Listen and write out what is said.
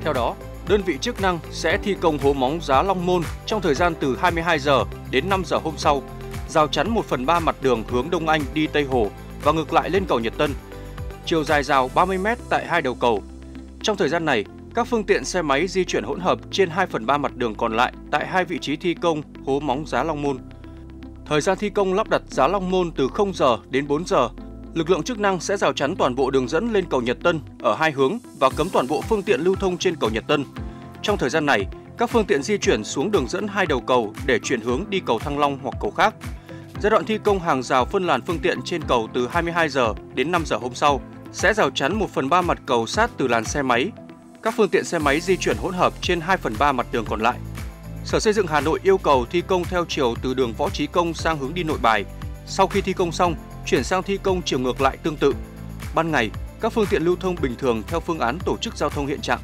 Theo đó, đơn vị chức năng sẽ thi công hố móng Giá Long Môn trong thời gian từ 22 giờ đến 5 giờ hôm sau, rào chắn 1/3 mặt đường hướng Đông Anh đi Tây Hồ và ngược lại lên cầu Nhật Tân. Chiều dài rào 30 m tại hai đầu cầu. Trong thời gian này, các phương tiện xe máy di chuyển hỗn hợp trên 2/3 mặt đường còn lại tại hai vị trí thi công hố móng Giá Long Môn. Thời gian thi công lắp đặt Giá Long Môn từ 0 giờ đến 4 giờ. Lực lượng chức năng sẽ rào chắn toàn bộ đường dẫn lên cầu Nhật Tân ở hai hướng và cấm toàn bộ phương tiện lưu thông trên cầu Nhật Tân. Trong thời gian này, các phương tiện di chuyển xuống đường dẫn hai đầu cầu để chuyển hướng đi cầu Thăng Long hoặc cầu khác. Giai đoạn thi công hàng rào phân làn phương tiện trên cầu từ 22 giờ đến 5 giờ hôm sau sẽ rào chắn 1/3 mặt cầu sát từ làn xe máy. Các phương tiện xe máy di chuyển hỗn hợp trên 2/3 mặt đường còn lại. Sở Xây dựng Hà Nội yêu cầu thi công theo chiều từ đường Võ Trí Công sang hướng đi Nội Bài. Sau khi thi công xong, chuyển sang thi công chiều ngược lại tương tự. Ban ngày, các phương tiện lưu thông bình thường theo phương án tổ chức giao thông hiện trạng.